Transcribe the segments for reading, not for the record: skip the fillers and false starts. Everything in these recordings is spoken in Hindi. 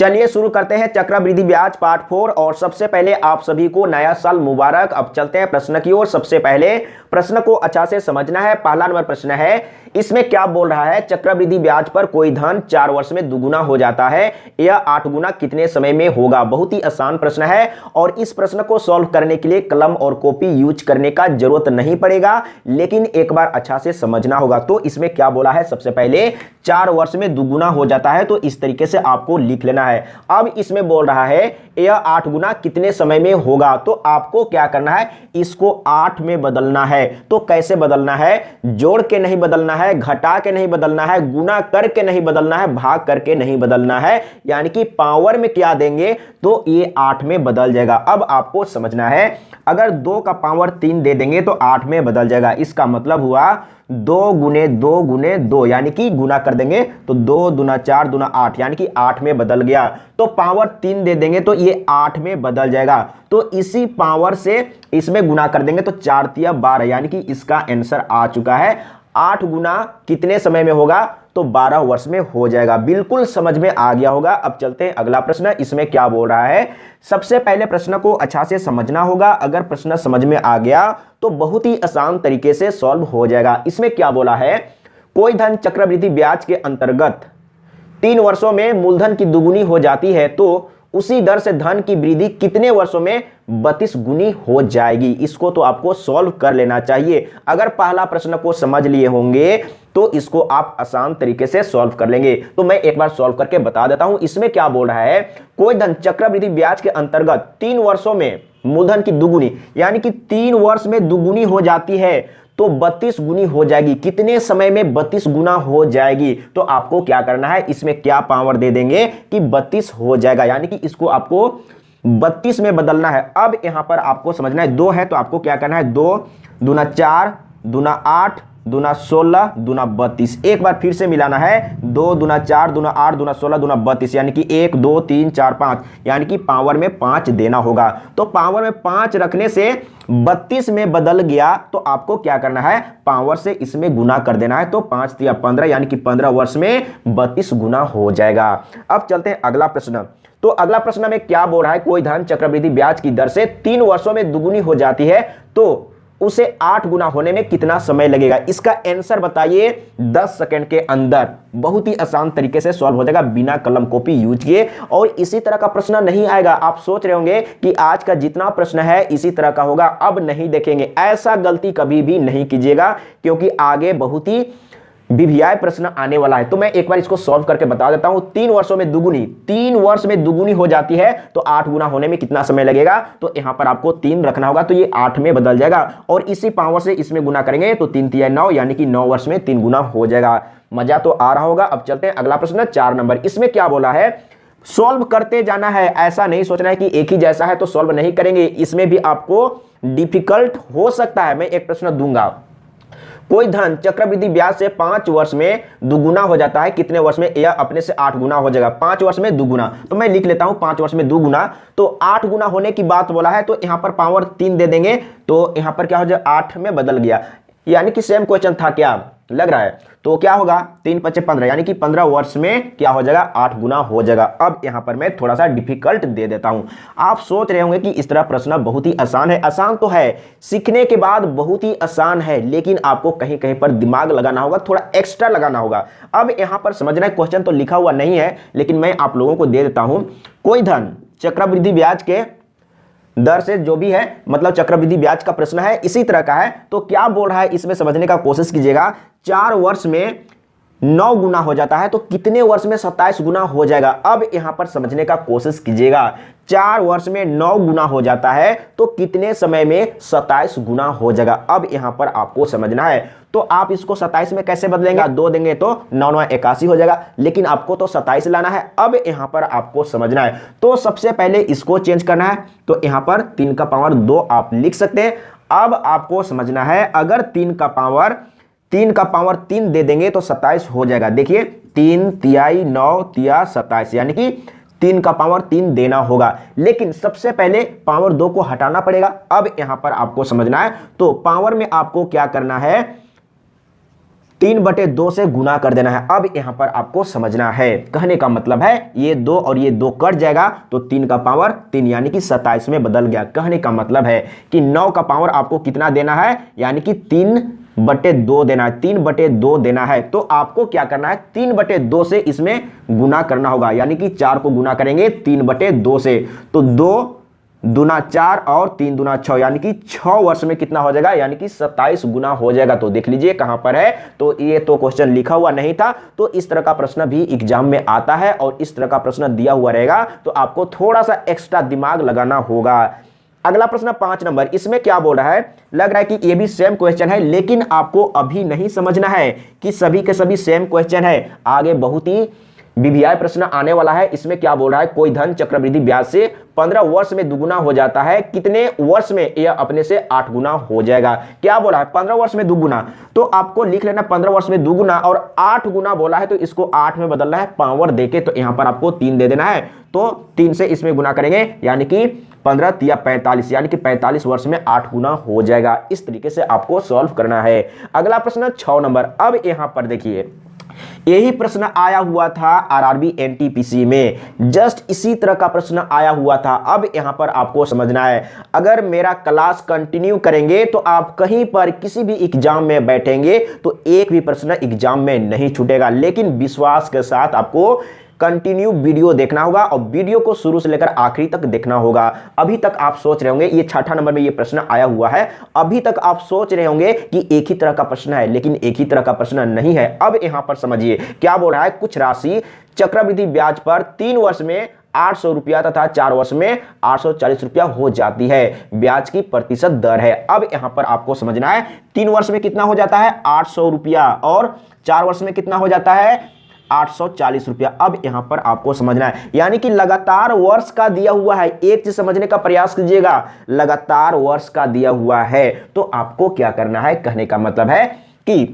चलिए शुरू करते हैं चक्रवृद्धि ब्याज पार्ट 4। और सबसे पहले आप सभी को नया साल मुबारक। अब चलते हैं प्रश्न की ओर। सबसे पहले प्रश्न को अच्छा से समझना है। पहला नंबर प्रश्न है, इसमें क्या बोल रहा है, चक्रवृद्धि ब्याज पर कोई धन 4 वर्ष में दुगुना हो जाता है, यह 8 गुना कितने समय में होगा। बहुत ही आसान प्रश्न है और इस प्रश्न को सॉल्व करने के लिए कलम और कॉपी यूज करने का जरूरत नहीं पड़ेगा, लेकिन एक बार अच्छा से समझना होगा। तो इसमें क्या बोला है, सबसे पहले 4 वर्ष में दुगुना हो जाता है, तो इस तरीके से आपको लिख लेना है। अब इसमें बोल रहा है यह 8 गुना कितने समय में होगा, तो आपको क्या करना है, इसको 8 में बदलना है। तो कैसे बदलना है, जोड़ के नहीं बदलना है, घटा के नहीं बदलना है, गुना करके नहीं बदलना है, भाग करके नहीं बदलना है, यानी कि पावर में क्या देंगे तो ये 8 में बदल जाएगा। अब आपको समझना है, अगर 2 का पावर 3 दे देंगे तो 8 में बदल जाएगा। इसका मतलब हुआ 2 गुने 2 गुने 2, यानी कि गुना कर देंगे तो 2 दूना 4 दूना 8, यानी कि 8 में बदल गया। तो पावर 3 दे देंगे तो ये 8 में बदल जाएगा। तो इसी पावर से इसमें गुना कर देंगे तो 4 तिया 12, यानी कि इसका आंसर आ चुका है। 8 गुना कितने समय में होगा, तो 12 वर्ष में हो जाएगा। बिल्कुल समझ में आ गया होगा। अब चलते हैं अगला प्रश्न, इसमें क्या बोल रहा है। सबसे पहले प्रश्न को अच्छा से समझना होगा। अगर प्रश्न समझ में आ गया तो बहुत ही आसान तरीके से सॉल्व हो जाएगा। इसमें क्या बोला है, कोई धन चक्रवृद्धि ब्याज के अंतर्गत 3 वर्षों में मूलधन की दुगुनी हो जाती है, तो उसी दर से धन की वृद्धि कितने वर्षों में 32 गुनी हो जाएगी। इसको तो आपको सॉल्व कर लेना चाहिए। अगर पहला प्रश्न को समझ लिए होंगे तो इसको आप आसान तरीके से सॉल्व कर लेंगे। तो मैं एक बार सॉल्व करके बता देता हूं। इसमें क्या बोल रहा है, कोई धन चक्रवृद्धि ब्याज के अंतर्गत 3 वर्षों में मूलधन की दुगुनी, यानी कि 3 वर्ष में दुगुनी हो जाती है, तो 32 गुनी हो जाएगी। कितने समय में 32 गुना हो जाएगी, तो आपको क्या करना है, इसमें क्या पावर दे देंगे कि 32 हो जाएगा, यानी कि इसको आपको 32 में बदलना है। अब यहां पर आपको समझना है, 2 है तो आपको क्या करना है, 2 दूना 4 दूना 8 दूना 16 दूना 32। एक बार फिर से मिलाना है, 2 दूना 4 दूना 8 दूना 16 दूना 32, यानी कि 1 2 3 4 5, यानी कि पावर में 5 देना होगा। तो पावर में 5 रखने से 32 में बदल गया, तो आपको क्या करना है, पावर से इसमें गुना कर देना है। तो 5 तिया 15, यानी कि 15 वर्ष में 32 गुना हो जाएगा। अब चलते हैं अगला प्रश्न। तो अगला प्रश्न में क्या बोल रहा है, कोई धन चक्रवृद्धि ब्याज की दर से 3 वर्षों में दुगुनी हो जाती है, तो उसे 8 गुना होने में कितना समय लगेगा। इसका आंसर बताइए 10 सेकंड के अंदर। बहुत ही आसान तरीके से सॉल्व हो जाएगा बिना कलम कॉपी यूज किए। और इसी तरह का प्रश्न नहीं आएगा। आप सोच रहे होंगे कि आज का जितना प्रश्न है इसी तरह का होगा, अब नहीं देखेंगे। ऐसा गलती कभी भी नहीं कीजिएगा, क्योंकि आगे बहुत ही विभियाय प्रश्न आने वाला है। तो मैं एक बार इसको सॉल्व करके बता देता हूं। 3 वर्षों में दुगुनी, 3 वर्ष में दुगुनी हो जाती है, तो 8 गुना होने में कितना समय लगेगा, तो यहां पर आपको 3 रखना होगा, तो ये 8 में बदल जाएगा। और इसी पावर से इसमें गुना करेंगे तो 3 तिया 9, यानी कि 9 वर्ष में 3 गुना हो जाएगा। मजा तो आ रहा होगा। अब चलते हैं अगला प्रश्न 4 नंबर। इसमें क्या बोला है, सॉल्व करते जाना है, ऐसा नहीं सोचना है कि एक ही जैसा है तो सॉल्व नहीं करेंगे। इसमें भी आपको डिफिकल्ट हो सकता है। मैं एक प्रश्न दूंगा, कोई धन चक्रवृद्धि ब्याज से 5 वर्ष में दुगुना हो जाता है, कितने वर्ष में, यह अपने से 8 गुना हो जाएगा। 5 वर्ष में दुगुना, तो मैं लिख लेता हूं 5 वर्ष में दुगुना। तो 8 गुना होने की बात बोला है, तो यहां पर पावर 3 दे देंगे, तो यहां पर क्या हो जाएगा, 8 में बदल गया, यानी कि सेम क्वेश्चन था क्या लग रहा है। तो क्या होगा, 3 पचे 15, यानी कि 15 वर्ष में क्या हो जाएगा, 8 गुना हो जाएगा। अब यहां पर मैं थोड़ा सा डिफिकल्ट दे देता हूं। आप सोच रहे होंगे कि इस तरह प्रश्न बहुत ही आसान है। आसान तो है, सीखने के बाद बहुत ही आसान है, लेकिन आपको कहीं कहीं पर दिमाग लगाना होगा, थोड़ा एक्स्ट्रा लगाना होगा। अब यहां पर समझना है, क्वेश्चन तो लिखा हुआ नहीं है, लेकिन मैं आप लोगों को दे देता हूं। कोई धन चक्रवृद्धि ब्याज के दर से, जो भी है मतलब चक्रवृद्धि ब्याज का प्रश्न है, इसी तरह का है। तो क्या बोल रहा है, इसमें समझने का कोशिश कीजिएगा। 4 वर्ष में 9 गुना हो जाता है, तो कितने वर्ष में 27 गुना हो जाएगा। अब यहां पर समझने का कोशिश कीजिएगा। 4 वर्ष में 9 गुना हो जाता है, तो कितने समय में 27 गुना हो जाएगा। अब यहां पर आपको समझना है। तो आप इसको 27 में कैसे बदलेंगे, 2 देंगे तो 9 9 81 हो जाएगा, लेकिन आपको तो 27 लाना है। अब यहां पर आपको समझना है, तो सबसे पहले इसको चेंज करना है। तो यहां पर 3 का पावर 2 आप लिख सकते हैं। अब आपको समझना है, अगर 3 का पावर 3 दे देंगे तो 27 हो जाएगा। देखिए 3 तियाई 9 तिया 27, यानी कि 3 का पावर 3 देना होगा, लेकिन सबसे पहले पावर 2 को हटाना पड़ेगा। अब यहां पर आपको समझना है, तो पावर में आपको क्या करना है, 3/2 से गुना कर देना है। अब यहां पर आपको समझना है, कहने का मतलब है ये 2 और ये 2 कट जाएगा तो 3 का पावर 3 यानी कि 27 में बदल गया। कहने का मतलब है कि 9 का पावर आपको कितना देना है, यानी कि 3/2 देना है, 3/2 देना है। तो आपको क्या करना है, 3/2 से इसमें गुना करना होगा, यानी कि 4 को गुना करेंगे 3/2 से, तो 2 दूना 4 और 3 दूना 6, यानी कि 6 वर्ष में कितना हो जाएगा, यानी कि 27 गुना हो जाएगा। तो देख लीजिए कहां पर है, तो ये तो क्वेश्चन लिखा हुआ नहीं था, तो इस तरह का प्रश्न भी एग्जाम में आता है और इस तरह का प्रश्न दिया हुआ रहेगा, तो आपको थोड़ा सा एक्स्ट्रा दिमाग लगाना होगा। अगला प्रश्न 5 नंबर, इसमें क्या बोल रहा है, लग रहा है कि ये भी सेम क्वेश्चन है, लेकिन आपको अभी नहीं समझना है कि सभी के सभी सेम क्वेश्चन है। आगे बहुत ही वीवीआई प्रश्न आने वाला है। इसमें क्या बोल रहा है, कोई धन चक्रवृद्धि ब्याज से 15 वर्ष में दुगुना हो जाता है, कितने वर्ष में यह अपने से 8 गुना हो जाएगा। क्या बोला है, 15 वर्ष में दुगुना, तो आपको लिख लेना 15 वर्ष में दुगुना, और 8 गुना बोला है तो इसको 8 में बदलना है पावर देके, तो यहां पर आपको 3 दे देना है, तो 3 से इसमें गुना करेंगे, यानी कि 15 या 45, यानी कि 45 वर्ष में 8 गुना हो जाएगा। इस तरीके से आपको सॉल्व करना है। अगला प्रश्न 6 नंबर, अब यहां पर देखिए यही प्रश्न आया हुआ था आरआरबी एनटीपीसी में, जस्ट इसी तरह का प्रश्न आया हुआ था। अब यहां पर आपको समझना है, अगर मेरा क्लास कंटिन्यू करेंगे तो आप कहीं पर किसी भी एग्जाम में बैठेंगे तो एक भी प्रश्न एग्जाम में नहीं छूटेगा, लेकिन विश्वास के साथ आपको कंटिन्यू वीडियो देखना होगा और वीडियो को शुरू से लेकर आखिरी तक देखना होगा। अभी तक आप सोच रहे होंगे, ये 6ठा नंबर में ये प्रश्न आया हुआ है, अभी तक आप सोच रहे होंगे कि एक ही तरह का प्रश्न है, लेकिन एक ही तरह का प्रश्न नहीं है। अब यहां पर समझिए क्या बोल रहा है, कुछ राशि चक्रवृद्धि ब्याज पर 3 वर्ष में 800 रुपया तथा 4 वर्ष में 840 रुपया हो जाती है, ब्याज की प्रतिशत दर है। अब यहां पर आपको समझना है 3 वर्ष में कितना हो जाता है 800 रुपया, और 4 वर्ष में कितना हो जाता है 840 रुपया। अब यहां पर आपको समझना है, यानी कि लगातार वर्ष का दिया हुआ है, एक चीज समझने का प्रयास कीजिएगा, लगातार वर्ष का दिया हुआ है, तो आपको क्या करना है, कहने का मतलब है कि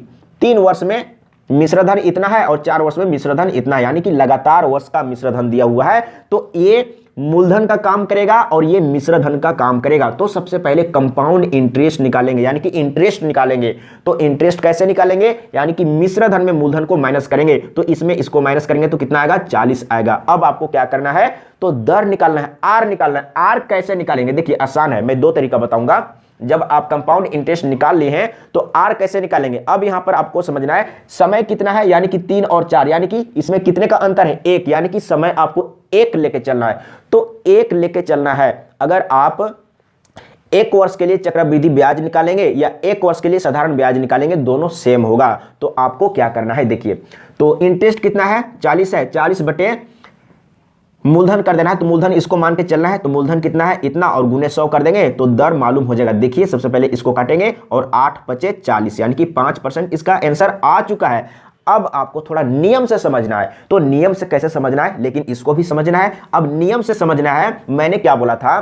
3 वर्ष में मिश्रधन इतना है और 4 वर्ष में मिश्रधन इतना है, यानी कि लगातार वर्ष का मिश्रधन दिया हुआ है, तो ये मूलधन का काम करेगा और ये मिश्रधन का काम करेगा। तो सबसे पहले कंपाउंड इंटरेस्ट निकालेंगे, यानी कि इंटरेस्ट निकालेंगे। तो इंटरेस्ट कैसे निकालेंगे, यानी कि मिश्रधन में मूलधन को माइनस करेंगे, तो इसमें इसको माइनस करेंगे तो कितना आएगा 40 आएगा। अब आपको क्या करना है, तो दर निकालना है, आर निकालना है। आर कैसे निकालेंगे, देखिए आसान है, मैं 2 तरीका बताऊंगा। जब आप कंपाउंड इंटरेस्ट निकाल लिए हैं तो आर कैसे निकालेंगे, अब यहां पर आपको समझना है समय कितना है, यानी कि 3 और 4, यानी कि इसमें कितने का अंतर है 1, यानी कि समय आपको 1 लेके चलना है, तो 1 लेके चलना है। अगर आप 1 वर्ष के लिए चक्रवृद्धि ब्याज निकालेंगे या 1 वर्ष के लिए साधारण ब्याज निकालेंगे, दोनों सेम होगा। तो आपको क्या करना है, देखिए तो इंटरेस्ट कितना है 40 है, 40 बटे मूलधन कर देना है, तो मूलधन इसको मान के चलना है, तो मूलधन कितना है इतना, और गुने 100 कर देंगे तो दर मालूम हो जाएगा। देखिए सबसे पहले इसको काटेंगे और 8 बचे 40, यानी कि 5% इसका आंसर आ चुका है। अब आपको थोड़ा नियम से समझना है, तो नियम से कैसे समझना है, लेकिन इसको भी समझना है। अब नियम से समझना है, मैंने क्या बोला था,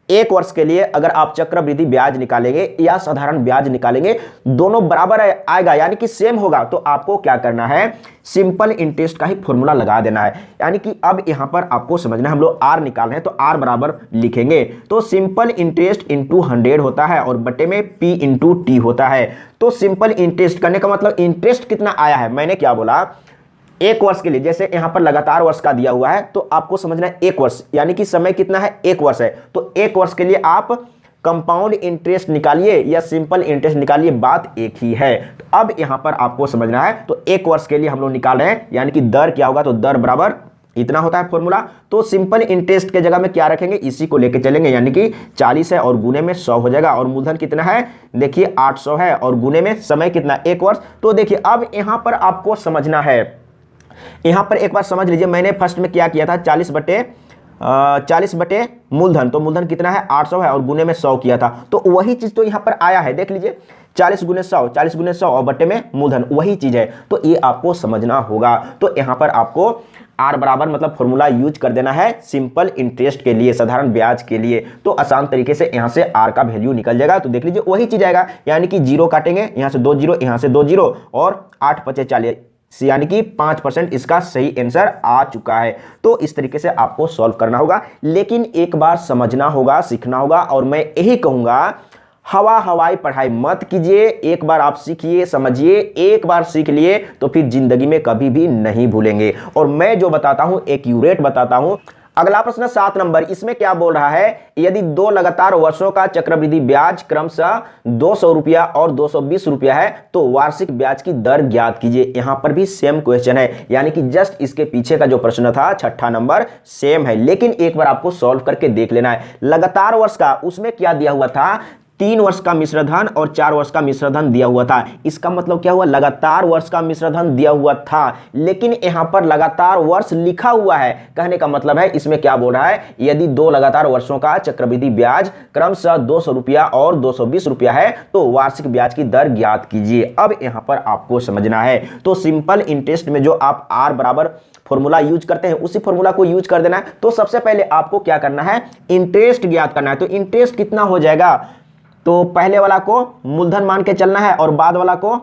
1 वर्ष के लिए अगर आप चक्रवृद्धि ब्याज निकालेंगे या साधारण ब्याज निकालेंगे, दोनों बराबर आएगा, यानी कि सेम होगा। तो आपको क्या करना है, सिंपल इंटरेस्ट का ही फॉर्मूला लगा देना है, यानी कि अब यहां पर आपको समझना है, हम लोग आर निकाल रहे हैं तो आर बराबर लिखेंगे, तो सिंपल इंटरेस्ट इंटू 100 होता है और बटे में पी इंटू टी होता है। तो सिंपल इंटरेस्ट करने का मतलब इंटरेस्ट कितना आया है, मैंने क्या बोला 1 वर्ष के लिए, जैसे यहां पर लगातार वर्ष का दिया हुआ है, तो आपको समझना है 1 वर्ष, यानी कि समय कितना है 1 वर्ष है, तो 1 वर्ष के लिए आप कंपाउंड इंटरेस्ट निकालिए या सिंपल इंटरेस्ट निकालिए, बात एक ही है। तो अब यहां पर आपको समझना है, तो 1 वर्ष के लिए हम लोग निकाल रहे हैं, यानी कि दर क्या होगा, तो दर बराबर इतना होता है फॉर्मूला। तो सिंपल इंटरेस्ट के जगह में क्या रखेंगे, इसी को लेके चलेंगे, यानी कि 40 है और गुने में 100 हो जाएगा, और मूलधन कितना है देखिए 800 है और गुने में समय कितना 1 वर्ष। तो देखिए अब यहां पर आपको समझना है, यहां पर एक बार समझ लीजिए, मैंने फर्स्ट में क्या किया था 40 बटे मूलधन, तो मूलधन कितना है 800 है और गुने में 100 किया था, तो वही चीज तो यहां पर आया है, देख लीजिए 40 गुने 100 और बटे में मूलधन, वही चीज है, तो ये आपको समझना होगा। तो यहां पर आपको आर बराबर मतलब फॉर्मूला यूज कर देना है सिंपल इंटरेस्ट के लिए, साधारण ब्याज के लिए, तो आसान तरीके से यहां से आर का वैल्यू निकल जाएगा। तो देख लीजिए वही चीज आएगा, यानी कि 0 काटेंगे, यहां से 2 0, यहां से 2 0 और 8 5 40, यानी कि 5% इसका सही आंसर आ चुका है। तो इस तरीके से आपको सॉल्व करना होगा, लेकिन एक बार समझना होगा, सीखना होगा, और मैं यही कहूंगा हवा हवाई पढ़ाई मत कीजिए, एक बार आप सीखिए, समझिए, एक बार सीख लिए तो फिर जिंदगी में कभी भी नहीं भूलेंगे। और मैं जो बताता हूं एक्यूरेट बताता हूं। अगला प्रश्न 7 नंबर, इसमें क्या बोल रहा है, यदि 2 लगातार वर्षों का चक्रवृद्धि ब्याज क्रमशः 200 रुपया और 220 रुपया है तो वार्षिक ब्याज की दर ज्ञात कीजिए। यहां पर भी सेम क्वेश्चन है, यानी कि जस्ट इसके पीछे का जो प्रश्न था 6ठा नंबर सेम है, लेकिन एक बार आपको सॉल्व करके देख लेना है। लगातार वर्ष का उसमें क्या दिया हुआ था, 3 वर्ष का मिश्रधन और 4 वर्ष का मिश्रधन दिया हुआ था। इसका मतलब क्या हुआ, लगातार वर्ष का मिश्रधन दिया हुआ था, लेकिन यहां पर लगातार वर्ष लिखा हुआ है। कहने का मतलब है इसमें क्या बोल रहा है, यदि 2 लगातार वर्षों का चक्रवृद्धि ब्याज क्रमशः 200 रुपया और 220 रुपया है तो वार्षिक ब्याज की दर ज्ञात कीजिए। अब यहां पर आपको समझना है, तो सिंपल इंटरेस्ट में जो आप आर बराबर फॉर्मूला यूज करते हैं उसी फॉर्मूला को यूज कर देना है। तो सबसे पहले आपको क्या करना है, इंटरेस्ट ज्ञात करना है। तो इंटरेस्ट कितना हो जाएगा, तो पहले वाला को मूलधन मान के चलना है और बाद वाला को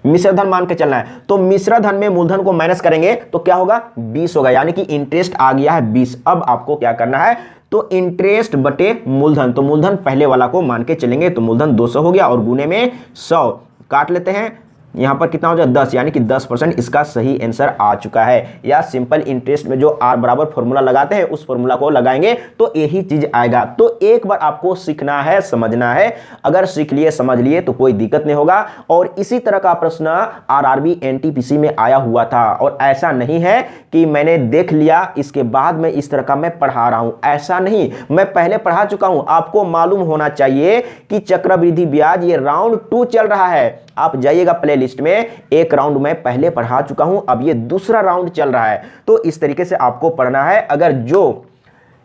मिश्रधन मान के चलना है। तो मिश्रधन में मूलधन को माइनस करेंगे तो क्या होगा, 20 होगा, यानी कि इंटरेस्ट आ गया है 20। अब आपको क्या करना है, तो इंटरेस्ट बटे मूलधन, तो मूलधन पहले वाला को मान के चलेंगे तो मूलधन 200 हो गया और गुने में 100 काट लेते हैं, यहां पर कितना हो जाए 10, यानी कि 10% इसका सही आंसर आ चुका है। या सिंपल इंटरेस्ट में जो आर बराबर फॉर्मूला लगाते हैं उस फॉर्मूला को लगाएंगे तो यही चीज आएगा। तो एक बार आपको सीखना है, समझना है, अगर सीख लिए समझ लिए तो कोई दिक्कत नहीं होगा। और इसी तरह का प्रश्न आरआरबी एनटीपीसी में आया हुआ था, और ऐसा नहीं है कि मैंने देख लिया इसके बाद में इस तरह का मैं पढ़ा रहा हूं, ऐसा नहीं, मैं पहले पढ़ा चुका हूं। आपको मालूम होना चाहिए कि चक्रवृद्धि ब्याज ये राउंड 2 चल रहा है। आप जाइएगा प्लेलिस्ट में, एक राउंड मैं पहले पढ़ा चुका हूं, अब ये दूसरा राउंड चल रहा है। तो इस तरीके से आपको पढ़ना है। अगर जो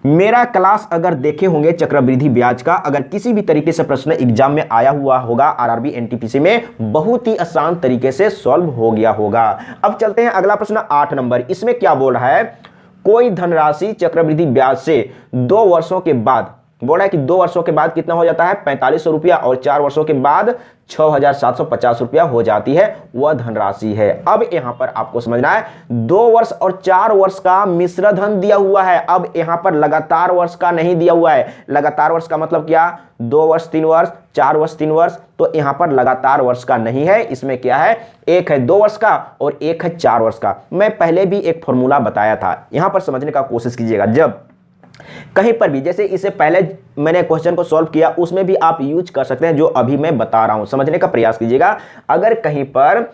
मेरा क्लास अगर देखे होंगे चक्रवृद्धि ब्याज का, अगर किसी भी तरीके से प्रश्न एग्जाम में आया हुआ होगा आरआरबी एनटीपीसी में, बहुत ही आसान तरीके से सॉल्व हो गया होगा। अब चलते हैं अगला प्रश्न 8 नंबर, इसमें क्या बोल रहा है, कोई धनराशि चक्रवृद्धि ब्याज से 2 वर्षों के बाद, बोल रहा है कि 2 वर्षों के बाद कितना हो जाता है 4500 रुपया और 4 वर्षों के बाद 6750 रुपया हो जाती है, वह धनराशि है। अब यहां पर आपको समझना है 2 वर्ष और 4 वर्ष का मिश्रधन दिया हुआ है। अब यहां पर लगातार वर्ष का नहीं दिया हुआ है। लगातार वर्ष का मतलब क्या, 2 वर्ष 3 वर्ष 4 वर्ष 3 वर्ष, तो यहां पर लगातार वर्ष का नहीं है। इसमें क्या है, एक है 2 वर्ष का और एक है 4 वर्ष का। मैं पहले भी एक फॉर्मूला बताया था, यहां पर समझने का कोशिश कीजिएगा। जब कहीं पर भी, जैसे इससे पहले मैंने क्वेश्चन को सॉल्व किया उसमें भी आप यूज कर सकते हैं जो अभी मैं बता रहा हूं, समझने का प्रयास कीजिएगा। अगर कहीं पर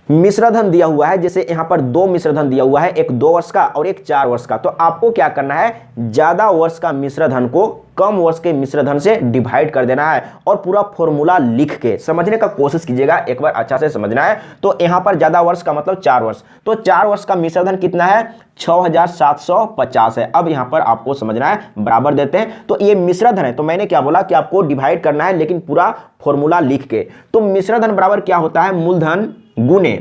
मिश्रधन दिया हुआ है, जैसे यहां पर 2 मिश्रधन दिया हुआ है, एक 2 वर्ष का और एक 4 वर्ष का, तो आपको क्या करना है, ज्यादा वर्ष का मिश्रधन को कम वर्ष के मिश्रधन से डिवाइड कर देना है और पूरा फॉर्मूला लिख के समझने का कोशिश कीजिएगा, एक बार अच्छा से समझना है। तो यहां पर ज्यादा वर्ष का मतलब 4 वर्ष, तो 4 वर्ष का मिश्रधन कितना है 6750 है। अब यहां पर आपको समझना है, बराबर देते हैं, तो ये मिश्रधन है, तो मैंने क्या बोला कि आपको डिवाइड करना है लेकिन पूरा फॉर्मूला लिख के। तो मिश्रधन बराबर क्या होता है, मूलधन गुने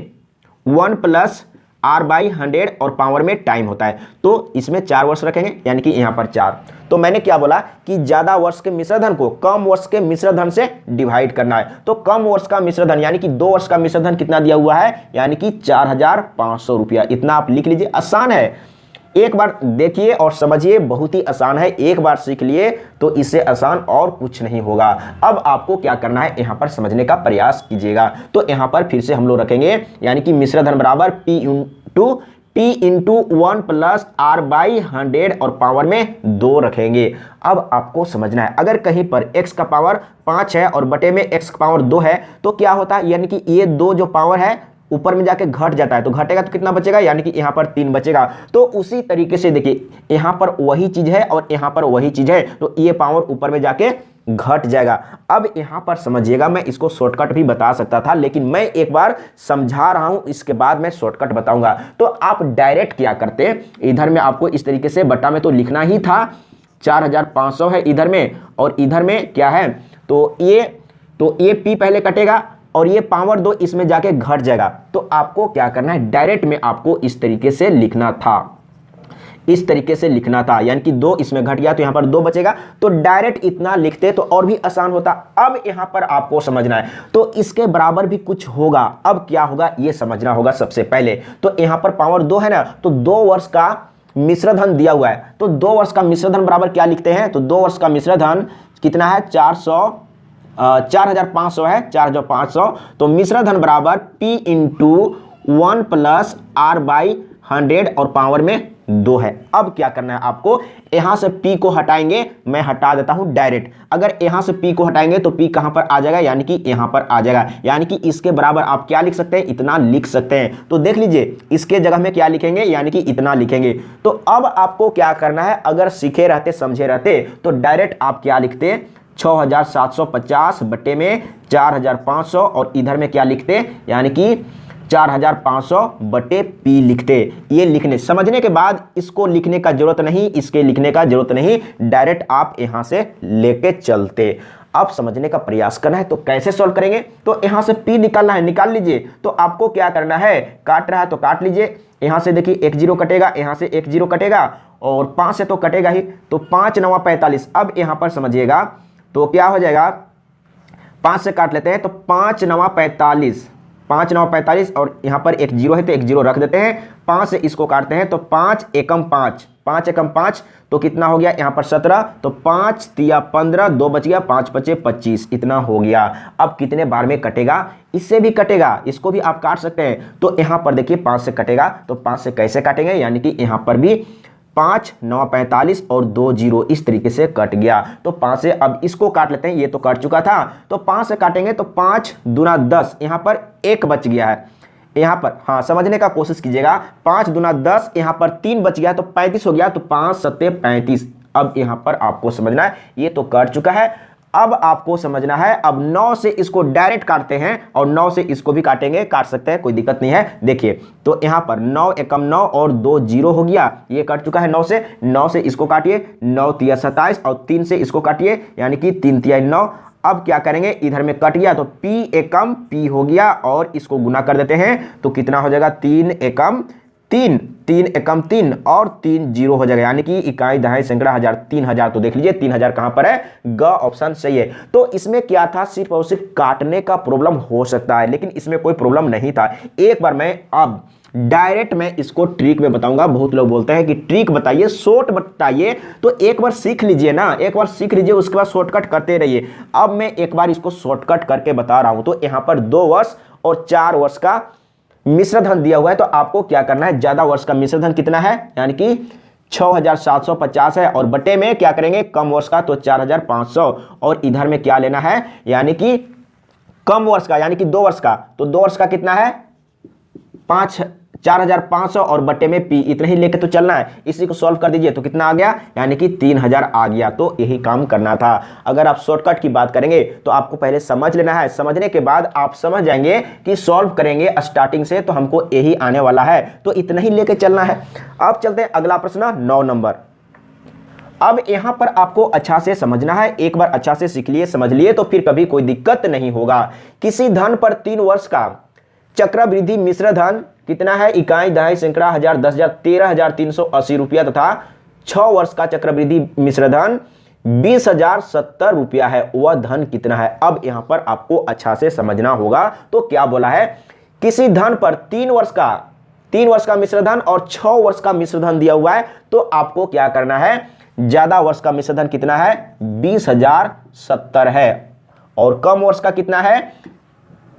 1 प्लस r बाई 100 और पावर में टाइम होता है। तो इसमें 4 वर्ष रखेंगे, यानी कि यहां पर 4। तो मैंने क्या बोला कि ज्यादा वर्ष के मिश्रधन को कम वर्ष के मिश्रधन से डिवाइड करना है। तो कम वर्ष का मिश्रधन यानी कि 2 वर्ष का मिश्रधन कितना दिया हुआ है, यानी कि 4500 रुपया। इतना आप लिख लीजिए, आसान है, एक बार देखिए और समझिए, बहुत ही आसान है। एक बार सीख लिए तो इससे आसान और कुछ नहीं होगा। अब आपको क्या करना है, यहां पर समझने का प्रयास कीजिएगा। तो यहां पर फिर से हम लोग रखेंगे, यानी कि मिश्रधन बराबर P into 1 plus R by 100 और पावर में 2 रखेंगे। अब आपको समझना है, अगर कहीं पर x का पावर 5 है और बटे में x का पावर 2 है तो क्या होता है, यानी कि ये 2 जो पावर है ऊपर में जाके घट जाता है, तो घटेगा तो कितना बचेगा, यानी कि यहाँ पर 3 बचेगा। तो उसी तरीके से देखिए, यहाँ पर वही चीज है और यहाँ पर वही चीज है, तो ये पावर ऊपर में जाके घट जाएगा। अब यहाँ पर समझिएगा, मैं इसको शॉर्टकट भी बता सकता था लेकिन मैं एक बार समझा रहा हूं, इसके बाद मैं शॉर्टकट बताऊंगा। तो आप डायरेक्ट क्या करते, इधर में आपको इस तरीके से बटा में तो लिखना ही था, 4500 है इधर में और इधर में क्या है, तो ये P पहले कटेगा और ये पावर 2 इसमें जाके घट जाएगा। तो आपको क्या करना है, डायरेक्ट में आपको इस तरीके से लिखना था, इस तरीके से लिखना था, यानी कि 2 इसमें घट गया तो यहां पर 2 बचेगा। तो डायरेक्ट इतना लिखते तो और भी आसान होता। अब यहां पर आपको समझना है, तो इसके बराबर भी कुछ होगा। अब क्या होगा ये समझना होगा सबसे पहले। तो यहां पर पावर 2 है ना, तो 2 वर्ष का मिश्रधन दिया हुआ है, तो 2 वर्ष का मिश्रधन बराबर क्या लिखते हैं, तो 2 वर्ष का मिश्रधन कितना है 4500 है, 4500। तो मिश्र धन बराबर P into 1 plus R by 100 और पावर में 2 है। अब क्या करना है आपको, यहां से P को हटाएंगे, मैं हटा देता हूं डायरेक्ट। अगर यहां से P को हटाएंगे तो P कहां पर आ जाएगा, यानी कि यहां पर आ जाएगा। यानी कि इसके बराबर आप क्या लिख सकते हैं, इतना लिख सकते हैं। तो देख लीजिए इसके जगह में क्या लिखेंगे, यानी कि इतना लिखेंगे। तो अब आपको क्या करना है, अगर सीखे रहते समझे रहते तो डायरेक्ट आप क्या लिखते, 6750 बटे में 4500 और इधर में क्या लिखते, यानी कि 4500 बटे P लिखते। ये लिखने समझने के बाद इसको लिखने का जरूरत नहीं, इसके लिखने का जरूरत नहीं, डायरेक्ट आप यहां से लेके चलते। अब समझने का प्रयास करना है, तो कैसे सॉल्व करेंगे, तो यहां से P निकालना है, निकाल लीजिए। तो आपको क्या करना है, काट रहा है तो काट लीजिए। यहां से देखिए 1 0 कटेगा, यहां से 1 0 कटेगा और 5 से तो कटेगा ही, तो 5 9 45। अब यहां पर समझिएगा तो क्या हो जाएगा, 5 से काट लेते हैं तो 5 9 45, 5 9 45 और यहाँ पर 1 0 है तो 1 0 रख देते हैं। 5 से इसको काटते हैं तो 5 एकम 5, 5 एकम 5 तो कितना हो गया, यहाँ पर 17, तो 5 तिया 15, 2 बच गया, 5 बचे 25, इतना हो गया। अब कितने बार में कटेगा, इससे भी कटेगा, इसको भी आप काट सकते हैं। तो यहाँ पर देखिए 5 से कटेगा, तो 5 से कैसे काटेंगे, यानी कि यहाँ पर भी 5 9 45 और 2 0 इस तरीके से कट गया। तो 5 से अब इसको काट लेते हैं, ये तो कट चुका था, तो 5 से काटेंगे तो 5 दूना 10, यहाँ पर 1 बच गया है। यहाँ पर हाँ समझने का कोशिश कीजिएगा, 5 दूना 10, यहाँ पर 3 बच गया तो 35 हो गया, तो 5 7 35। अब यहाँ पर आपको समझना है, ये तो कट चुका है। अब आपको समझना है, अब 9 से इसको डायरेक्ट काटते हैं और 9 से इसको भी काटेंगे, काट सकते हैं, कोई दिक्कत नहीं है। देखिए तो यहाँ पर 9 एकम 9 और 2 0 हो गया, ये कट चुका है 9 से। 9 से इसको काटिए, 9 तिया 27 और 3 से इसको काटिए, यानी कि 3 तिया 9। अब क्या करेंगे, इधर में कट गया तो P एकम P हो गया और इसको गुना कर देते हैं तो कितना हो जाएगा, 3 एकम 3, 3 एकम 3 और 3 0 हो जाएगा, यानी कि इकाई दहाई सैकड़ा हजार, 3000। तो देख लीजिए 3000 कहां पर है, ग ऑप्शन सही है। तो इसमें क्या था, सिर्फ और सिर्फ काटने का प्रॉब्लम हो सकता है, लेकिन इसमें कोई प्रॉब्लम नहीं था। एक बार मैं अब डायरेक्ट मैं इसको ट्रिक में बताऊंगा। बहुत लोग बोलते हैं कि ट्रिक बताइए, शॉर्ट बताइए, तो एक बार सीख लीजिए ना, एक बार सीख लीजिए, उसके बाद शॉर्टकट करते रहिए। अब मैं एक बार इसको शॉर्टकट करके बता रहा हूं। तो यहां पर 2 वर्ष और 4 वर्ष का मिश्र धन दिया हुआ है, तो आपको क्या करना है, ज्यादा वर्ष का मिश्र धन कितना है, यानी कि 6750 है, और बटे में क्या करेंगे, कम वर्ष का तो 4500, और इधर में क्या लेना है, यानी कि कम वर्ष का, यानी कि 2 वर्ष का, तो 2 वर्ष का कितना है 4500 और बटे में P, इतना ही लेके तो चलना है। इसी को सॉल्व कर दीजिए तो कितना आ गया, यानी कि 3000 आ गया। तो यही काम करना था। अगर आप शॉर्टकट की बात करेंगे तो आपको पहले समझ लेना है, समझने के बाद आप समझ जाएंगे कि सॉल्व करेंगे स्टार्टिंग से तो हमको यही आने वाला है, तो इतना ही लेके चलना है। अब चलते हैं अगला प्रश्न 9 नंबर। अब यहां पर आपको अच्छा से समझना है, एक बार अच्छा से सीख लिए समझ लिए तो फिर कभी कोई दिक्कत नहीं होगा। किसी धन पर 3 वर्ष का चक्रवृद्धि मिश्र धन कितना है, इकाई दहाई सैकड़ा हजार 10,000 13,380 रुपया तथा 6 वर्ष का चक्रवृद्धि मिश्र धन 20,070 रुपया है, वह धन कितना है। अब यहां पर आपको अच्छा से समझना होगा। तो क्या बोला है, किसी धन पर 3 वर्ष का मिश्र धन और 6 वर्ष का मिश्र धन दिया हुआ है, तो आपको क्या करना है, ज्यादा वर्ष का मिश्र धन कितना है 20,070 है, और कम वर्ष का कितना है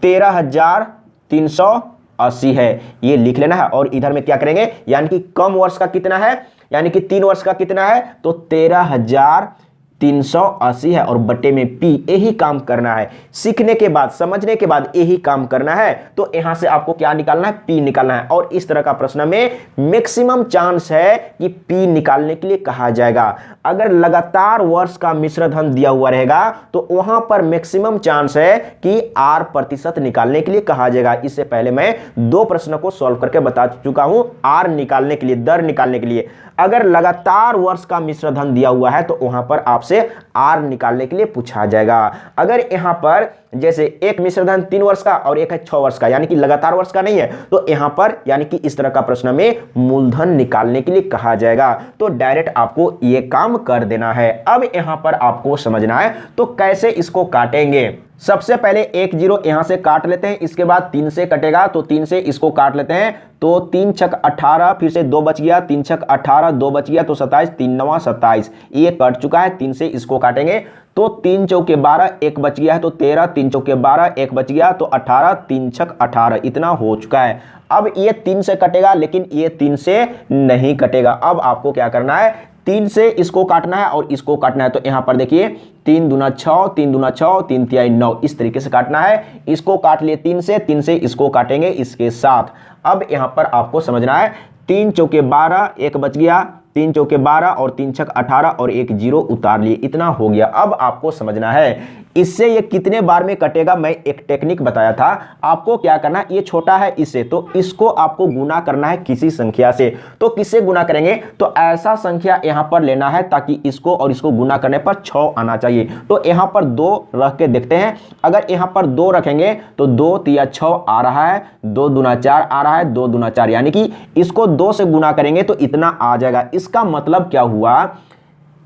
13,380 है, ये लिख लेना है। और इधर में क्या करेंगे, यानी कि कम वर्ष का कितना है, यानी कि 3 वर्ष का कितना है तो 13,380 है, और बटे में P, यही काम करना है। सीखने के बाद समझने के बाद यही काम करना है। तो यहां से आपको क्या निकालना है, P निकालना है। और इस तरह का प्रश्न में मैक्सिमम चांस है कि P निकालने के लिए कहा जाएगा। अगर लगातार वर्ष का मिश्र धन दिया हुआ रहेगा तो वहां पर मैक्सिमम चांस है कि R प्रतिशत निकालने के लिए कहा जाएगा। इससे पहले मैं 2 प्रश्नों को सॉल्व करके बता चुका हूं, R निकालने के लिए, दर निकालने के लिए। अगर लगातार वर्ष का मिश्र धन दिया हुआ है तो वहां पर आपसे R निकालने के लिए पूछा जाएगा। अगर यहां पर जैसे एक मिश्र धन 3 वर्ष का और एक है 6 वर्ष का, यानी कि लगातार वर्ष का नहीं है, तो यहां पर यानी कि इस तरह का प्रश्न में मूलधन निकालने के लिए कहा जाएगा। तो डायरेक्ट आपको यह काम कर देना है। अब यहां पर आपको समझना है तो कैसे इसको काटेंगे। सबसे पहले एक जीरो यहां से काट लेते हैं, इसके बाद 3 से कटेगा तो 3 से इसको काट लेते हैं, तो 3 छक 18, फिर से 2 बच गया, 3 छक 18, 2 बच गया तो 27, 3 नवा 27, ये कट चुका है। 3 से इसको काटेंगे तो 3 चौके 12, 1 बच गया है तो 13, 3 चौके 12, 1 बच गया तो 18, 3 छक 18, इतना हो चुका है। अब ये 3 से कटेगा लेकिन ये 3 से नहीं कटेगा। अब आपको क्या करना है, 3 से इसको काटना है और इसको काटना है। तो यहां पर देखिए 3 दूना 6, 3 दूना 6, 3 तिहाई 9, इस तरीके से काटना है। इसको काट लिए 3 से, 3 से इसको काटेंगे इसके साथ। अब यहां पर आपको समझना है 3 चौके 12, 1 बच गया, 3 चौके 12 और 3 छक 18 और एक जीरो उतार लिए, इतना हो गया। अब आपको समझना है इससे ये कितने बार में कटेगा। मैं एक टेक्निक बताया था आपको, क्या करना है, ये छोटा है इससे, तो इसको आपको गुना करना है किसी संख्या से। तो किससे गुना करेंगे, तो ऐसा संख्या यहां पर लेना है ताकि इसको और इसको गुना करने पर 6 आना चाहिए। तो यहां पर 2 रख के देखते हैं, अगर यहां पर 2 रखेंगे तो 2 तिया 6 आ रहा है, 2 दूना 4 आ रहा है, 2 दूना 4, यानी कि इसको 2 से गुना करेंगे तो इतना आ जाएगा। इसका मतलब क्या हुआ,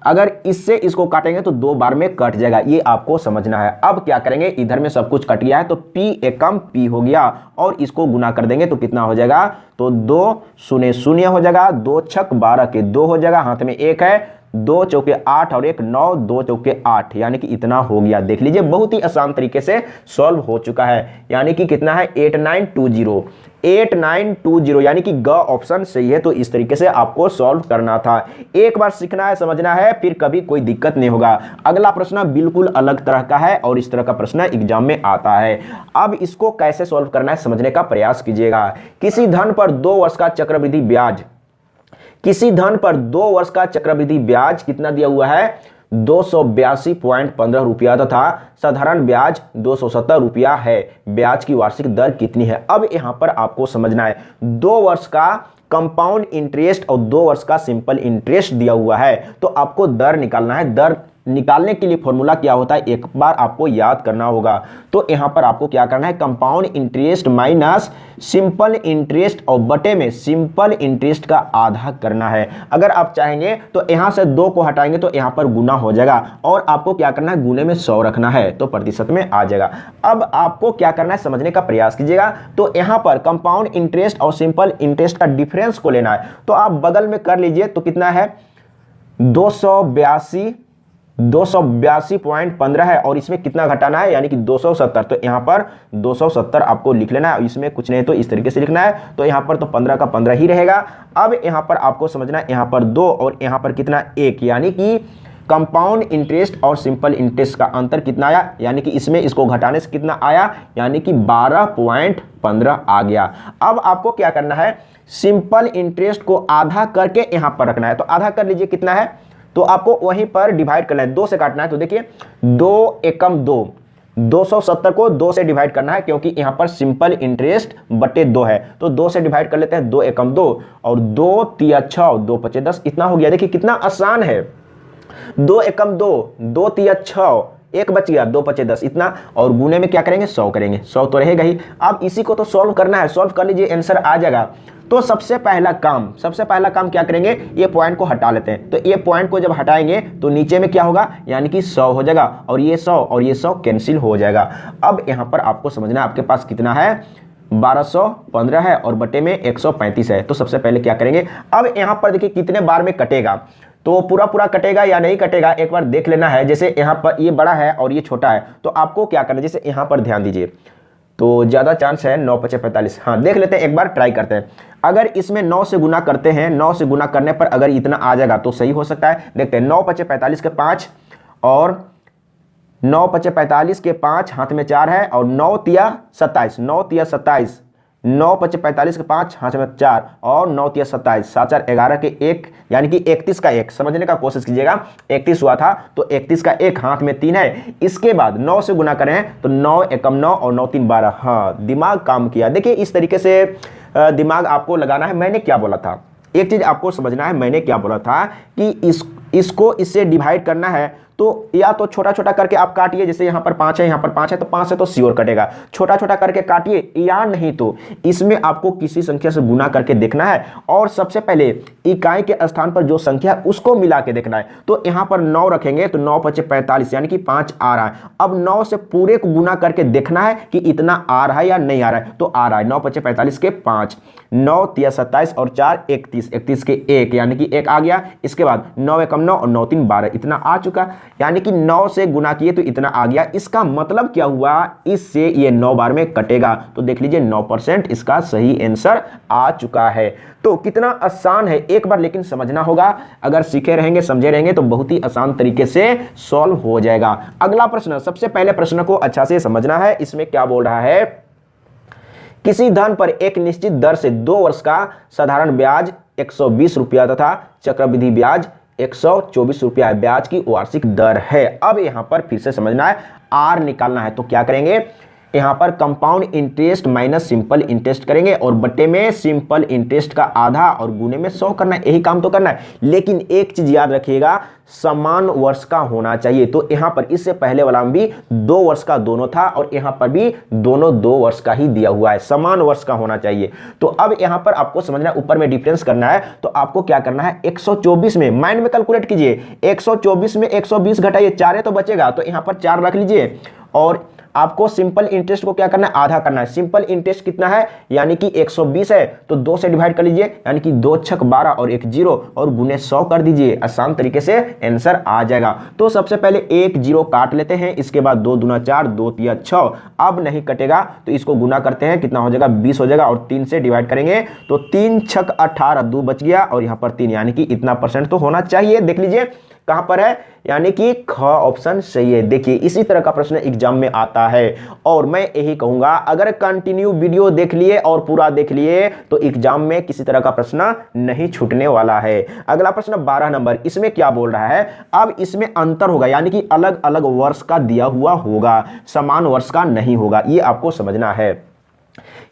अगर इससे इसको काटेंगे तो 2 बार में कट जाएगा, ये आपको समझना है। अब क्या करेंगे, इधर में सब कुछ कट गया है तो p एकम p हो गया और इसको गुना कर देंगे तो कितना हो जाएगा, तो 2 शून्य शून्य हो जाएगा, 2 छक 12 के 2 हो जाएगा, हाथ में 1 है, 2 चौके 8 और 1 9, 2 चौके 8, यानी कि इतना हो गया। देख लीजिए बहुत ही आसान तरीके से सॉल्व हो चुका है, यानी कि कितना है 8920, 8920, यानी कि ग ऑप्शन सही है। तो इस तरीके से आपको सॉल्व करना था, एक बार सीखना है, समझना है, फिर कभी कोई दिक्कत नहीं होगा। अगला प्रश्न बिल्कुल अलग तरह का है और इस तरह का प्रश्न एग्जाम में आता है। अब इसको कैसे सॉल्व करना है समझने का प्रयास कीजिएगा। किसी धन पर 2 वर्ष का चक्रवृद्धि ब्याज, किसी धन पर 2 वर्ष का चक्रवृद्धि ब्याज कितना दिया हुआ है, 282.15 रुपया तथा साधारण ब्याज 270 रुपया है। ब्याज की वार्षिक दर कितनी है। अब यहां पर आपको समझना है 2 वर्ष का कंपाउंड इंटरेस्ट और 2 वर्ष का सिंपल इंटरेस्ट दिया हुआ है, तो आपको दर निकालना है। दर निकालने के लिए फॉर्मूला क्या होता है एक बार आपको याद करना होगा। तो यहां पर आपको क्या करना है, compound interest minus simple interest और बटे में सिंपल इंटरेस्ट का आधा करना है। अगर आप चाहेंगे तो यहां से 2 को हटाएंगे तो यहां पर गुना हो जाएगा और आपको क्या करना है, गुने में 100 रखना है तो प्रतिशत में आ जाएगा। अब आपको क्या करना है समझने का प्रयास कीजिएगा। तो यहां पर कंपाउंड इंटरेस्ट और सिंपल इंटरेस्ट का डिफरेंस को लेना है, तो आप बगल में कर लीजिए। तो कितना है 282.15 है और इसमें कितना घटाना है, यानी कि 270। तो यहां पर 270 आपको लिख लेना है, इसमें कुछ नहीं तो इस तरीके से लिखना है। तो यहां पर तो 15 का 15 ही रहेगा। अब यहां पर आपको समझना है, यहां पर 2 और यहां पर कितना 1, यानी कि कंपाउंड इंटरेस्ट और सिंपल इंटरेस्ट का अंतर कितना आया, यानी कि इसमें इसको घटाने से कितना आया, यानी कि 12.15 आ गया। अब आपको क्या करना है, सिंपल इंटरेस्ट को आधा करके यहां पर रखना है। तो आधा कर लीजिए, कितना है, तो आपको वहीं पर डिवाइड करना है, 2 से काटना है। तो देखिए 2 एकम 2, 270 को 2 से डिवाइड करना है क्योंकि यहां पर सिंपल इंटरेस्ट बटे 2 है। तो 2 से डिवाइड कर लेते हैं, 2 एकम 2 और 2 तिया 6, 2 पचे 10, इतना हो गया। देखिए कितना आसान है, 2 एकम 2, 2 तिया 6, 1 बच गया, 2 पचे 10, इतना। और गुने में क्या करेंगे, 100 करेंगे, 100 तो रहेगा ही। अब इसी को तो सॉल्व करना है, सॉल्व कर लीजिए, आंसर आ जाएगा। तो सबसे पहला काम क्या करेंगे, ये पॉइंट को हटा लेते हैं। तो ये पॉइंट को जब हटाएंगे तो नीचे में क्या होगा, यानी कि 100 हो जाएगा और ये 100 और ये 100 कैंसिल हो जाएगा। अब यहां पर आपको समझना है आपके पास कितना है, 1215 है और बटे में 135 है। तो सबसे पहले क्या करेंगे, अब यहां पर देखिए कितने बार में कटेगा, तो पूरा कटेगा या नहीं कटेगा एक बार देख लेना है। जैसे यहां पर ये बड़ा है और ये छोटा है, तो आपको क्या करना है, जैसे यहां पर ध्यान दीजिए, तो ज्यादा चांस है 9 पचे 45। हाँ देख लेते हैं, एक बार ट्राई करते हैं। अगर इसमें 9 से गुना करते हैं, 9 से गुना करने पर अगर इतना आ जाएगा तो सही हो सकता है। देखते हैं, 9 पचे 45 के 5 और 9 पचे 45 के 5, हाथ में 4 है और 9 तिया 27, 9 तिया 27, 9 पचे 45 के 5, हाथ में 4 और 9 तिया 27, 7 4 11 के 1, यानी कि 31 का 1। समझने का कोशिश कीजिएगा, 31 हुआ था तो 31 का 1, हाथ में 3 है। इसके बाद 9 से गुना करें तो 9 एकम 9 और 9 3 12। हाँ दिमाग काम किया। देखिए इस तरीके से दिमाग आपको लगाना है। मैंने क्या बोला था, एक चीज आपको समझना है, मैंने क्या बोला था कि इसको इससे डिवाइड करना है तो या तो छोटा छोटा करके आप काटिए, जैसे यहाँ पर 5 है, यहाँ पर 5 है, तो 5 से तो श्योर कटेगा। छोटा छोटा करके काटिए, या नहीं तो इसमें आपको किसी संख्या से गुना करके देखना है और सबसे पहले इकाई के स्थान पर जो संख्या है उसको मिला के देखना है। तो यहाँ पर 9 रखेंगे तो 9 × 45 यानी कि 5 आ रहा है। अब 9 से पूरे को गुना करके देखना है कि इतना आ रहा है या नहीं आ रहा है। तो आ रहा है 9 × 45 के 5, 9 × 27 और 4 31, 31 के 1 यानी कि 1 आ गया। इसके बाद 9 × 1 9 और 9 × 3 12, इतना आ चुका, यानी कि 9 से गुना किए तो इतना आ गया। इसका मतलब क्या हुआ, इससे ये 9 बार में कटेगा। तो देख लीजिए 9% इसका सही आंसर आ चुका है। तो कितना आसान है, एक बार लेकिन समझना होगा। अगर सीखे रहेंगे, समझे रहेंगे तो बहुत ही आसान तरीके से सॉल्व हो जाएगा। अगला प्रश्न, सबसे पहले प्रश्न को अच्छा से समझना है। इसमें क्या बोल रहा है, किसी धन पर एक निश्चित दर से 2 वर्ष का साधारण ब्याज 120 रुपया तथा चक्रवृद्धि ब्याज 124 रुपया ब्याज की वार्षिक दर है। अब यहां पर फिर से समझना है, आर निकालना है। तो क्या करेंगे, यहां पर compound interest minus simple interest करेंगे और बट्टे में सिंपल इंटरेस्ट का आधा और गुने में 100 करना है। यही काम तो करना है, लेकिन एक चीज याद रखिएगा, समान वर्ष का होना चाहिए। तो यहां पर इससे पहले वाला में भी 2 वर्ष का दोनों था और यहां पर भी दोनों 2 वर्ष का ही दिया हुआ है, समान वर्ष का होना चाहिए। तो अब यहां पर आपको समझना है, ऊपर में डिफरेंस करना है। तो आपको क्या करना है, 124 में माइंड में कैलकुलेट कीजिए, 124 में 120 घटाइए, 4 है तो बचेगा, तो यहां पर 4 रख लीजिए। और आपको सिंपल इंटरेस्ट को क्या करना है, आधा करना है। सिंपल इंटरेस्ट कितना है, यानी कि 120 है तो 2 से डिवाइड कर लीजिए, यानी कि 2 × 6 = 12 और 1 0 और गुने 100 कर दीजिए। आसान तरीके से आंसर आ जाएगा। तो सबसे पहले 1 0 काट लेते हैं, इसके बाद 2 दूना 4, 2 तिया 6, अब नहीं कटेगा तो इसको गुना करते हैं, कितना हो जाएगा 20 हो जाएगा और 3 से डिवाइड करेंगे तो 3 × 6 = 18, 2 बच गया और यहाँ पर 3, यानी कि इतना % तो होना चाहिए। देख लीजिए कहां पर है, यानी कि ख ऑप्शन सही है। देखिए इसी तरह का प्रश्न एग्जाम में आता है और मैं यही कहूंगा, अगर कंटिन्यू वीडियो देख लिए और पूरा देख लिए तो एग्जाम में किसी तरह का प्रश्न नहीं छूटने वाला है। अगला प्रश्न 12 नंबर, इसमें क्या बोल रहा है, अब इसमें अंतर होगा, यानी कि अलग अलग वर्ष का दिया हुआ होगा, समान वर्ष का नहीं होगा, ये आपको समझना है।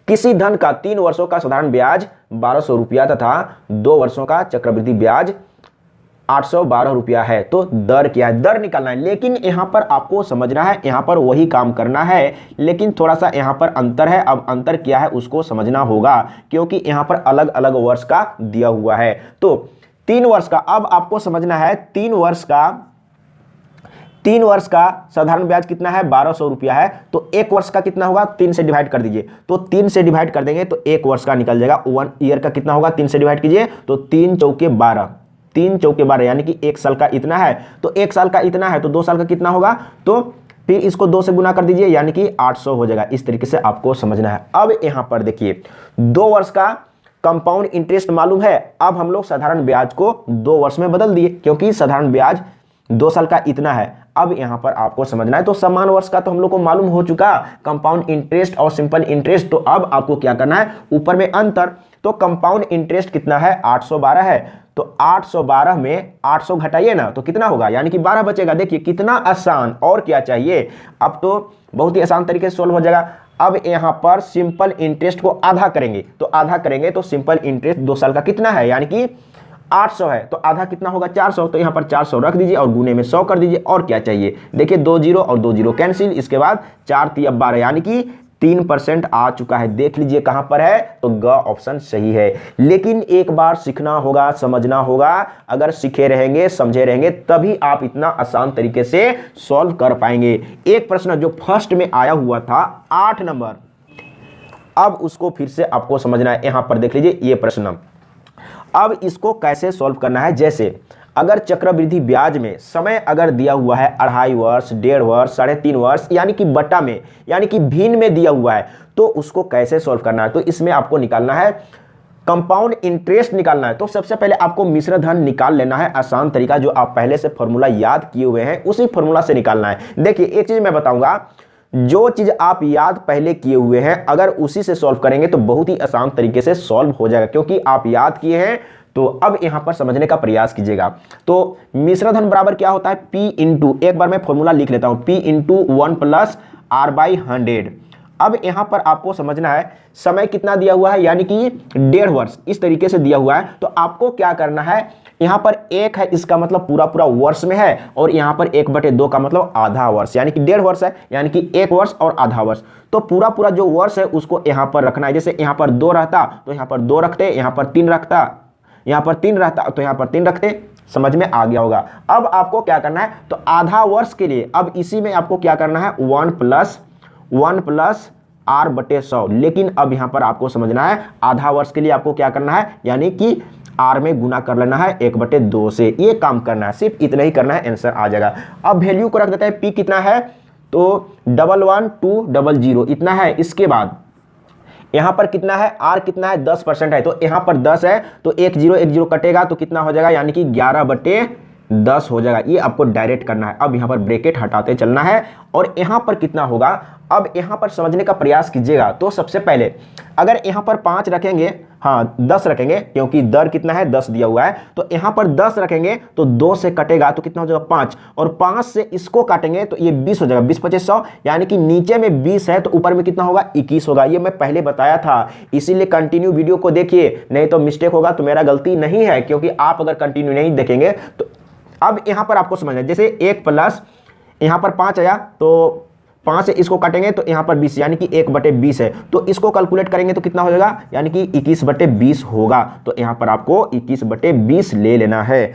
किसी धन का 3 वर्षों का साधारण ब्याज 1200 रुपया तथा 2 वर्षों का चक्रवृद्धि ब्याज 812 रुपया है। तो दर क्या है, दर निकालना है। लेकिन यहां पर आपको समझना है, यहां पर वही काम करना है, लेकिन थोड़ा सा यहां पर अंतर है। अब अंतर क्या है उसको समझना होगा, क्योंकि यहां पर अलग अलग वर्ष का दिया हुआ है। तो 3 वर्ष का, अब आपको समझना है 3 वर्ष का साधारण ब्याज कितना है, 1200 रुपया है। तो 1 वर्ष का कितना होगा, 3 से डिवाइड कर दीजिए। तो 3 से डिवाइड कर देंगे तो 1 वर्ष का निकल जाएगा। 1 ईयर का कितना होगा, 3 से डिवाइड कीजिए तो 3 चौके 12, 3 चौके 12, यानी कि 1 साल का इतना है। तो 1 साल का इतना है तो 2 साल का कितना होगा, तो फिर इसको 2 से गुना कर दीजिए, यानी कि 800 हो जाएगा। इस तरीके से आपको समझना है। अब यहां पर देखिए 2 वर्ष का कंपाउंड इंटरेस्ट मालूम है, अब हम लोग साधारण ब्याज को 2 वर्ष में बदल दिए, क्योंकि साधारण ब्याज 2 साल का इतना है। अब यहां पर आपको समझना है, तो समान वर्ष का तो हम लोग को मालूम हो चुका, कंपाउंड इंटरेस्ट और सिंपल इंटरेस्ट। तो अब आपको क्या करना है, ऊपर में अंतर, तो कंपाउंड इंटरेस्ट कितना है, 812 है। तो 812 में 800 घटाइए ना तो कितना होगा, यानी कि 12 बचेगा। देखिए कितना आसान, और क्या चाहिए, अब तो बहुत ही आसान तरीके से सोल्व हो जाएगा। अब यहां पर सिंपल इंटरेस्ट को आधा करेंगे, तो आधा करेंगे तो सिंपल इंटरेस्ट 2 साल का कितना है, यानी कि 800 है, तो आधा कितना होगा 400। तो यहां पर 400 रख दीजिए और गुने में 100 कर दीजिए। और क्या चाहिए, देखिए 2 0 और 2 0 कैंसिल, इसके बाद 4 × 3 = 12, यानी कि 3% आ चुका है। देख लीजिए कहां पर है, तो ग ऑप्शन सही है। लेकिन एक बार सीखना होगा, समझना होगा। अगर सीखे रहेंगे, समझे रहेंगे, तभी आप इतना आसान तरीके से सॉल्व कर पाएंगे। एक प्रश्न जो फर्स्ट में आया हुआ था 8 नंबर, अब उसको फिर से आपको समझना है। यहां पर देख लीजिए ये प्रश्न, अब इसको कैसे सॉल्व करना है। जैसे अगर चक्रवृद्धि ब्याज में समय अगर दिया हुआ है 2.5 वर्ष, 1.5 वर्ष, 3.5 वर्ष, यानी कि बटा में, यानी कि भिन्न में दिया हुआ है, तो उसको कैसे सॉल्व करना है। तो इसमें आपको निकालना है कंपाउंड इंटरेस्ट निकालना है। तो सबसे पहले आपको मिश्र धन निकाल लेना है। आसान तरीका, जो आप पहले से फॉर्मूला याद किए हुए हैं उसी फॉर्मूला से निकालना है। देखिए एक चीज मैं बताऊंगा, जो चीज आप याद पहले किए हुए हैं अगर उसी से सॉल्व करेंगे तो बहुत ही आसान तरीके से सॉल्व हो जाएगा, क्योंकि आप याद किए हैं। तो अब यहां पर समझने का प्रयास कीजिएगा। तो मिश्र धन बराबर क्या होता है, P इंटू, एक बार मैं फॉर्मूला लिख लेता हूं, P इंटू 1 + R/100। अब यहां पर आपको समझना है समय कितना दिया हुआ है, यानी कि 1.5 वर्ष इस तरीके से दिया हुआ है। तो आपको क्या करना है, यहां पर 1 है इसका मतलब पूरा पूरा वर्ष में है, और यहां पर 1/2 का मतलब आधा वर्ष, यानी कि 1.5 वर्ष है, यानी कि 1 वर्ष और आधा वर्ष। तो पूरा पूरा जो वर्ष है उसको यहां पर रखना है। जैसे यहां पर 2 रहता तो यहां पर 2 रखते, यहां पर 3 रखता, यहां पर 3 रहता तो यहां पर 3 रखते। समझ में आ गया होगा। अब आपको क्या करना है, तो आधा वर्ष के लिए अब इसी में आपको क्या करना है, 1 प्लस r/100। लेकिन अब यहां पर आपको समझना है आधा वर्ष के लिए आपको क्या करना है, यानी कि r में गुना कर लेना है 1/2 से। ये काम करना है, सिर्फ इतना ही करना है, आंसर आ जाएगा। अब वैल्यू को रख देते हैं, p कितना है, तो 11200 इतना है। इसके बाद यहां पर कितना है, r कितना है, 10% है, तो यहां पर 10 है तो 1 0 कटेगा तो कितना हो जाएगा, यानी कि 11/10 हो जाएगा। ये आपको डायरेक्ट करना है। अब यहां पर ब्रैकेट हटाते चलना है, और यहां पर कितना होगा, अब यहां पर समझने का प्रयास कीजिएगा। तो सबसे पहले अगर यहां पर 5 रखेंगे, हाँ 10 रखेंगे, क्योंकि दर कितना है 10 दिया हुआ है, तो यहां पर 10 रखेंगे तो 2 से कटेगा तो कितना हो जाएगा 5, और 5 से इसको काटेंगे तो ये 20 हो जाएगा, 20 25 100, यानी कि नीचे में 20 है तो ऊपर में कितना होगा 21 होगा। ये मैं पहले बताया था, इसीलिए कंटिन्यू वीडियो को देखिए, नहीं तो मिस्टेक होगा। तो मेरा गलती नहीं है, क्योंकि आप अगर कंटिन्यू नहीं देखेंगे तो अब यहां पर आपको समझना है, जैसे 1 प्लस यहां पर 5 आया तो 5 से इसको काटेंगे तो यहां पर 20, यानी कि 1/20 है, तो इसको कैलकुलेट करेंगे तो कितना हो जाएगा, यानी कि 21/20 होगा। तो यहां पर आपको 21/20 ले लेना है।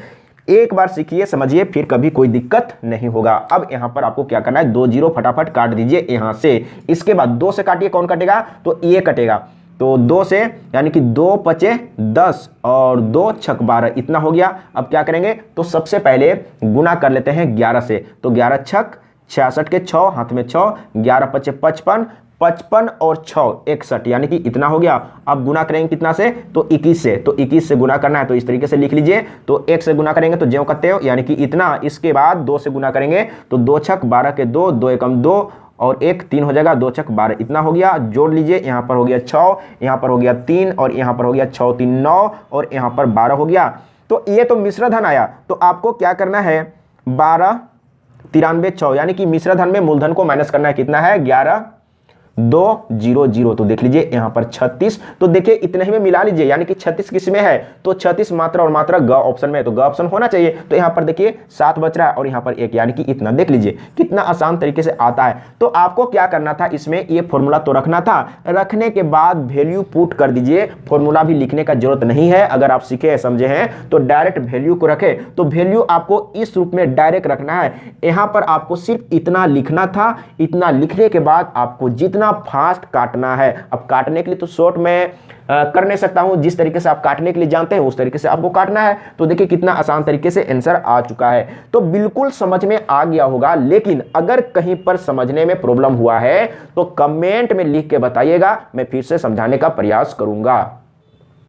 एक बार सीखिए, समझिए, फिर कभी कोई दिक्कत नहीं होगा। अब यहां पर आपको क्या करना है, 2 0 फटाफट काट दीजिए यहां से। इसके बाद 2 से काटिए, कौन कटेगा, तो ये कटेगा, तो 2 से, यानी कि 2 5 10 और 2 6 12 इतना हो गया। अब क्या करेंगे, तो सबसे पहले गुना कर लेते हैं 11 से, तो 11 6 66 के 6 हाथ में 6, 11 5 55, 55 और 6 61, यानी कि इतना हो गया। अब गुना करेंगे कितना से, तो 21 से, तो 21 से गुना करना है, तो इस तरीके से लिख लीजिए। तो 1 से गुना करेंगे तो ज्यों करते हो, यानी कि इतना। इसके बाद 2 से गुना करेंगे तो 2 6 12 के 2, 2 एकम 2 और 1 3 हो जाएगा, 2 6 12 इतना हो गया। जोड़ लीजिए, यहाँ पर हो गया 6, यहाँ पर हो गया 3 और यहाँ पर हो गया 6 3 9 और यहाँ पर 12 हो गया। तो ये तो मिश्र धन आया। तो आपको क्या करना है, 12 93 6, यानी कि मिश्र धन में मूलधन को माइनस करना है, कितना है 11 2 0 0। तो देख लीजिए यहाँ पर 36, तो देखिए इतने ही में मिला लीजिए, यानी कि 36 किस में है, तो 36 मात्रा और मात्रा ग ऑप्शन में है, तो ग ऑप्शन होना चाहिए। तो यहाँ पर देखिए 7 बच रहा है और यहाँ पर 1, यानी कि इतना। देख लीजिए कितना आसान तरीके से आता है। तो आपको क्या करना था, इसमें ये फॉर्मूला तो रखना था, रखने के बाद वैल्यू पुट कर दीजिए। फॉर्मूला भी लिखने का जरूरत नहीं है, अगर आप सीखे समझे हैं तो डायरेक्ट वैल्यू को रखे। तो वैल्यू आपको इस रूप में डायरेक्ट रखना है। यहाँ पर आपको सिर्फ इतना लिखना था। इतना लिखने के बाद आपको जितना फास्ट काटना है, अब काटने के लिए तो शॉर्ट में कर नहीं सकता हूं, जिस तरीके से आप काटने के लिए जानते हैं उस तरीके से आपको काटना है। तो देखिए कितना आसान तरीके से आंसर आ चुका है। तो बिल्कुल समझ में आ गया होगा, लेकिन अगर कहीं पर समझने में प्रॉब्लम हुआ है तो कमेंट में लिख के बताइएगा, मैं फिर से समझाने का प्रयास करूंगा।